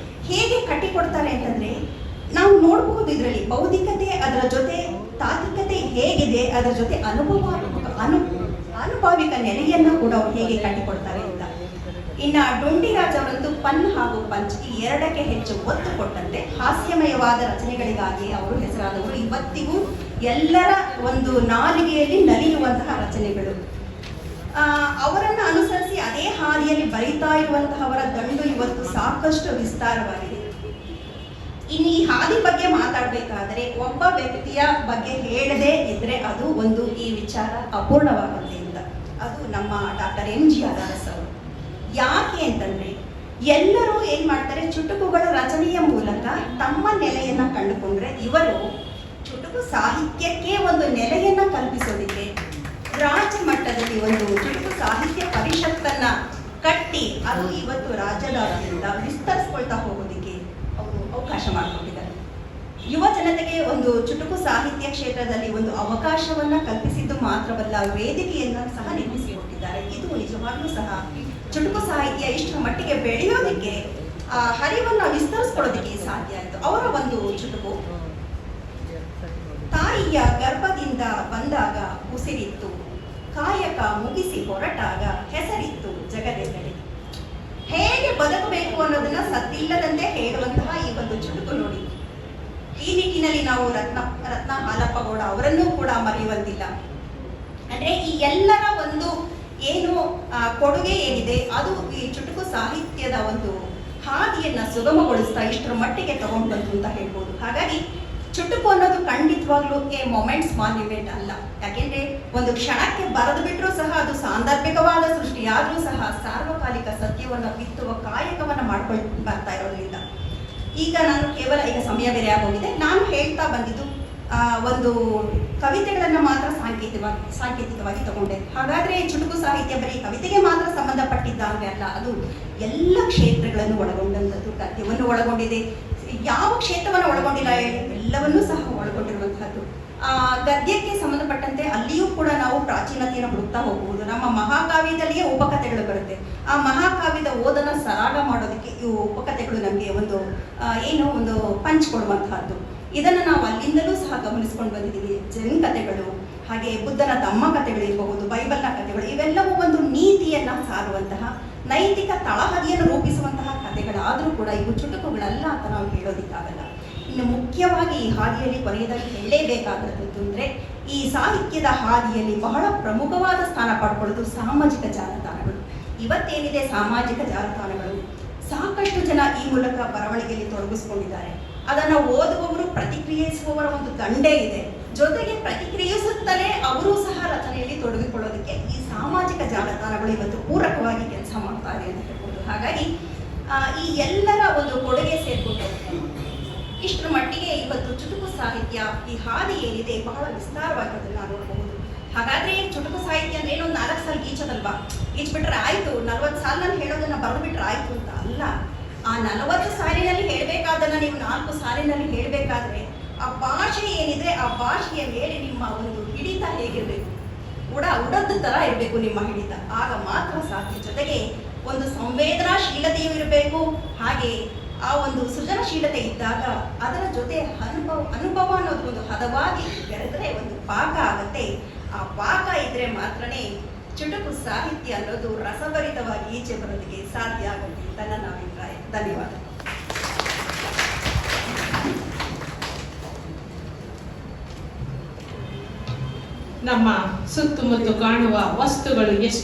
ಹೇಗೆ ಕಟ್ಟಿಕೊಡ್ತಾರೆ ಅಂತಂದ್ರೆ ನಾವು ನೋಡಬಹುದು. ಇದರಲ್ಲಿ ಬೌದ್ಧಿಕತೆ ಅದರ ಜೊತೆ ತಾತ್ವಿಕತೆ ಹೇಗಿದೆ, ಅದರ ಜೊತೆ ಅನುಭಾವಿಕ ನೆಲೆಯನ್ನ ಕೂಡ ಅವ್ರು ಹೇಗೆ ಕಟ್ಟಿಕೊಡ್ತಾರೆ ಅಂತ. ಇನ್ನ ಡೊಂಡಿರಾಜ್ ಅವರಂತೂ ಪನ್ ಹಾಗೂ ಪಂಚ್ ಈ ಎರಡಕ್ಕೆ ಹೆಚ್ಚು ಒತ್ತು ಕೊಟ್ಟಂತೆ ಹಾಸ್ಯಮಯವಾದ ರಚನೆಗಳಿಗಾಗಿ ಅವರು ಹೆಸರಾದವರು. ಇವತ್ತಿಗೂ ಎಲ್ಲರ ಒಂದು ನಾಲಿಗೆಯಲ್ಲಿ ನಲಿಯುವಂತಹ ರಚನೆಗಳು. ಅವರನ್ನ ಅನುಸರಿಸಿ ಅದೇ ಹಾದಿಯಲ್ಲಿ ಬರಿತಾ ಇರುವಂತಹವರ ದಂಡು ಇವತ್ತು ಸಾಕಷ್ಟು ವಿಸ್ತಾರವಾಗಿದೆ. ಇನ್ನು ಈ ಹಾದಿ ಬಗ್ಗೆ ಮಾತಾಡಬೇಕಾದರೆ ಒಬ್ಬ ವ್ಯಕ್ತಿಯ ಬಗ್ಗೆ ಹೇಳದೇ ಇದ್ರೆ ಅದು ಒಂದು ಈ ವಿಚಾರ ಅಪೂರ್ಣವಾಗುತ್ತೆ ಅಂತ. ಅದು ನಮ್ಮ ಡಾಕ್ಟರ್ MG ಅದಾರಸ್ ಅವರು. ಯಾಕೆ ಅಂತಂದ್ರೆ ಎಲ್ಲರೂ ಏನ್ ಮಾಡ್ತಾರೆ, ಚುಟುಕುಗಳ ರಚನೆಯ ಮೂಲಕ ತಮ್ಮ ನೆಲೆಯನ್ನ ಕಂಡುಕೊಂಡ್ರೆ ಇವರು ಚುಟುಕು ಸಾಹಿತ್ಯಕ್ಕೆ ಒಂದು ನೆಲೆಯನ್ನ ಕಲ್ಪಿಸೋದಿಕ್ಕೆ ರಾಜ್ಯ ಮಟ್ಟದಲ್ಲಿ ಒಂದು ಚುಟುಕು ಸಾಹಿತ್ಯ ಪರಿಷತ್ತನ್ನ ಕಟ್ಟಿ ಅದು ಇವತ್ತು ರಾಜ್ಯದಾದ್ಯಂತ ವಿಸ್ತರಿಸ್ಕೊಳ್ತಾ ಹೋಗೋದಿಕ್ಕೆ ಅವಕಾಶ ಮಾಡಿಕೊಟ್ಟಿದ್ದಾರೆ. ಯುವ ಜನತೆಗೆ ಒಂದು ಚುಟುಕು ಸಾಹಿತ್ಯ ಕ್ಷೇತ್ರದಲ್ಲಿ ಒಂದು ಅವಕಾಶವನ್ನ ಕಲ್ಪಿಸಿದ್ದು ಮಾತ್ರವಲ್ಲ, ವೇದಿಕೆಯನ್ನು ಸಹ ನಿರ್ಮಿಸಿಕೊಟ್ಟಿದ್ದಾರೆ. ಇದು ನಿಜವಾಗ್ಲೂ ಸಹ ಚುಟುಕು ಸಾಹಿತ್ಯ ಇಷ್ಟರ ಮಟ್ಟಿಗೆ ಬೆಳೆಯೋದಕ್ಕೆ ಹರಿವನ್ನ ವಿಸ್ತರಿಸ್ಕೊಳ್ಳೋದಕ್ಕೆ ಸಾಧ್ಯ ಆಯಿತು. ಅವರ ಒಂದು ಚುಟುಕು, ತಾಯಿಯ ಗರ್ಭದಿಂದ ಬಂದಾಗ ಉಸಿರಿತ್ತು, ಕಾಯಕ ಮುಗಿಸಿ ಹೊರಟಾಗ ಹೆಸರಿತ್ತು ಜಗದೆಲ್ಲಡೆ. ಹೇಗೆ ಬದುಕಬೇಕು ಅನ್ನೋದನ್ನ ಸದ್ದಿಲ್ಲದಂತೆ ಹೇಳುವಂತಹ ಈ ಒಂದು ಚುಟುಕು ನೋಡಿ. ಈ ನಿಟ್ಟಿನಲ್ಲಿ ನಾವು ರತ್ನ ಹಾಲಪ್ಪಗೌಡ ಅವರನ್ನೂ ಕೂಡ ಮರೆಯುವಂತಿಲ್ಲ. ಅಂದ್ರೆ ಈ ಎಲ್ಲರ ಒಂದು ಏನು ಕೊಡುಗೆ ಏನಿದೆ ಅದು ಈ ಚುಟುಕು ಸಾಹಿತ್ಯದ ಒಂದು ಹಾದಿಯನ್ನ ಸುಗಮಗೊಳಿಸ್ತಾ ಇಷ್ಟರ ಮಟ್ಟಿಗೆ ತಗೊಂಡು ಬಂತು ಅಂತ ಹೇಳ್ಬೋದು. ಹಾಗಾಗಿ ಚುಟುಕು ಅನ್ನೋದು ಖಂಡಿತವಾಗ್ಲೂ ಮೊಮೆಂಟ್ಸ್ ಮಾನ್ಯುಮೆಂಟ್ ಅಲ್ಲ. ಯಾಕೆಂದ್ರೆ ಒಂದು ಕ್ಷಣಕ್ಕೆ ಬರೆದು ಬಿಟ್ಟರೂ ಸಹ ಅದು ಸಾಂದರ್ಭಿಕವಾದ ಸೃಷ್ಟಿಯಾದ್ರೂ ಸಹ ಸಾರ್ವಕಾಲಿಕ ಸತ್ಯವನ್ನ ಬಿತ್ತುವ ಕಾಯಕವನ್ನ ಮಾಡ್ಕೊಂಡು ಬರ್ತಾ ಇರೋದ್ರಿಂದ ಈಗ ನಾನು ಕೇವಲ ಈಗ ಸಮಯ ಬೇರೆ ಆಗೋಗಿದೆ, ನಾನು ಹೇಳ್ತಾ ಬಂದಿದ್ದು ಒಂದು ಕವಿತೆಗಳನ್ನ ಮಾತ್ರ ಸಾಂಕೇತಿಕವಾಗಿ ತಗೊಂಡೆ. ಹಾಗಾದ್ರೆ ಚುಟುಕು ಸಾಹಿತ್ಯ ಬರೀ ಕವಿತೆಗೆ ಮಾತ್ರ ಸಂಬಂಧಪಟ್ಟಿದ್ದಾದ್ರೆ ಅಲ್ಲ, ಅದು ಎಲ್ಲ ಕ್ಷೇತ್ರಗಳನ್ನು ಒಳಗೊಂಡಂಥದ್ದು. ಗದ್ಯವನ್ನು ಒಳಗೊಂಡಿದೆ, ಯಾವ ಕ್ಷೇತ್ರವನ್ನು ಒಳಗೊಂಡಿಲ್ಲ ಹೇಳಿ, ಎಲ್ಲವನ್ನೂ ಸಹ ಒಳಗೊಂಡಿರುವಂತಹದ್ದು. ಗದ್ಯಕ್ಕೆ ಸಂಬಂಧಪಟ್ಟಂತೆ ಅಲ್ಲಿಯೂ ಕೂಡ ನಾವು ಪ್ರಾಚೀನತೆಯನ್ನು ಹುಡುಕ್ತಾ ಹೋಗಬಹುದು. ನಮ್ಮ ಮಹಾಕಾವ್ಯದಲ್ಲಿಯೇ ಉಪಕಥೆಗಳು ಬರುತ್ತೆ. ಆ ಮಹಾಕಾವ್ಯದ ಓದನ ಸರಾಗ ಮಾಡೋದಕ್ಕೆ ಇವು ಉಪಕಥೆಗಳು ನಮಗೆ ಒಂದು ಒಂದು ಪಂಚ್ ಕೊಡುವಂತಹದ್ದು. ಇದನ್ನ ನಾವು ಅಲ್ಲಿಂದಲೂ ಸಹ ಗಮನಿಸ್ಕೊಂಡು ಬಂದಿದ್ದೀವಿ. ಜನ್ ಕಥೆಗಳು, ಹಾಗೆ ಬುದ್ಧನ ಧಮ್ಮ ಕಥೆಗಳಿರಬಹುದು, ಬೈಬಲ್ನ ಕಥೆಗಳು, ಇವೆಲ್ಲವೂ ಒಂದು ನೀತಿಯನ್ನ ಸಾರುವಂತಹ, ನೈತಿಕ ತಳಹದಿಯನ್ನು ರೂಪಿಸುವಂತಹ ಕಥೆಗಳಾದರೂ ಕೂಡ ಇವು ಚುಟುಕುಗಳಲ್ಲ ಅಂತ ನಾವು ಹೇಳೋದಿಕ್ಕಾಗಲ್ಲ. ಇನ್ನು ಮುಖ್ಯವಾಗಿ ಈ ಹಾದಿಯಲ್ಲಿ ಕೊನೆಯದಾಗಿ ಹೇಳಲೇಬೇಕಾದದ್ದು ಅಂದರೆ, ಈ ಸಾಹಿತ್ಯದ ಹಾದಿಯಲ್ಲಿ ಬಹಳ ಪ್ರಮುಖವಾದ ಸ್ಥಾನ ಪಡ್ಕೊಳ್ಳೋದು ಸಾಮಾಜಿಕ ಜಾಲತಾಣಗಳು. ಇವತ್ತೇನಿದೆ ಸಾಮಾಜಿಕ ಜಾಲತಾಣಗಳು, ಸಾಕಷ್ಟು ಜನ ಈ ಮೂಲಕ ಬರವಣಿಗೆಯಲ್ಲಿ ತೊಡಗಿಸ್ಕೊಂಡಿದ್ದಾರೆ. ಅದನ್ನು ಓದುವವರು, ಪ್ರತಿಕ್ರಿಯಿಸುವವರ ಒಂದು ದಂಡೇ ಇದೆ. ಜೊತೆಗೆ ಪ್ರತಿಕ್ರಿಯಿಸುತ್ತಲೇ ಅವರು ಸಹ ರಚನೆಯಲ್ಲಿ ತೊಡಗಿಕೊಳ್ಳೋದಕ್ಕೆ ಈ ಸಾಮಾಜಿಕ ಜಾಲತಾಣಗಳು ಇವತ್ತು ಪೂರಕವಾಗಿ ಕೆಲಸ ಮಾಡ್ತಾ ಇದೆ ಅಂತ ಹೇಳ್ಬೋದು. ಹಾಗಾಗಿ ಈ ಎಲ್ಲರ ಒಂದು ಕೊಡುಗೆ ಸೇರಿಕೊಂಡು ಇಷ್ಟರ ಮಟ್ಟಿಗೆ ಇವತ್ತು ಚುಟುಕು ಸಾಹಿತ್ಯ ಈ ಹಾದಿ ಏನಿದೆ ಬಹಳ ವಿಸ್ತಾರವಾಗಿರೋದನ್ನ ನೋಡಬಹುದು. ಹಾಗಾದ್ರೆ ಚುಟುಕು ಸಾಹಿತ್ಯ ಅಂದ್ರೆ ಏನೋ 4 ಸಾಲು ಗೀಚೋದಲ್ವಾ, ಗೀಚ್ಬಿಟ್ರೆ ಆಯ್ತು, 40 ಸಾಲಿನಲ್ಲಿ ಹೇಳೋದನ್ನ ಬರೆದು ಬಿಟ್ರೆ ಆಯ್ತು ಅಂತ ಅಲ್ಲ. ಆ 40 ಸಾಲಿನಲ್ಲಿ ಹೇಳಬೇಕಾದನ್ನ ನೀವು 4 ಸಾಲಿನಲ್ಲಿ ಹೇಳಬೇಕಾದ್ರೆ ಆ ಭಾಷೆ ಏನಿದೆ ಆ ಭಾಷೆಯ ಮೇಲೆ ನಿಮ್ಮ ಒಂದು ಹಿಡಿತ ಹೇಗಿರಬೇಕು, ಉಡದ ತರ ಇರಬೇಕು ನಿಮ್ಮ ಹಿಡಿತ, ಆಗ ಮಾತ್ರ ಸಾಧ್ಯ. ಜೊತೆಗೆ ಒಂದು ಸಂವೇದನಾಶೀಲತೆಯೂ ಇರಬೇಕು. ಹಾಗೆ ಆ ಒಂದು ಸೃಜನಶೀಲತೆ ಇದ್ದಾಗ ಅದರ ಜೊತೆ ಅನುಭವ ಅನ್ನೋದು ಒಂದು ಹದವಾಗಿ ಬೆರೆದ್ರೆ ಒಂದು ಪಾಕ ಆಗತ್ತೆ. ಆ ಪಾಕ ಇದ್ರೆ ಮಾತ್ರನೇ ಚುಟುಕು ಸಾಹಿತ್ಯ ಅನ್ನೋದು ರಸಭರಿತವಾಗಿ ಈಚೆ ಬರೋದಕ್ಕೆ ಸಾಧ್ಯ ಆಗುತ್ತೆ ಅಂತ ನನ್ನ ಅಭಿಪ್ರಾಯ. ಧನ್ಯವಾದ.
ನಮ್ಮ ಸುತ್ತಮುತ್ತ ಕಾಣುವ ವಸ್ತುಗಳು ಎಷ್ಟು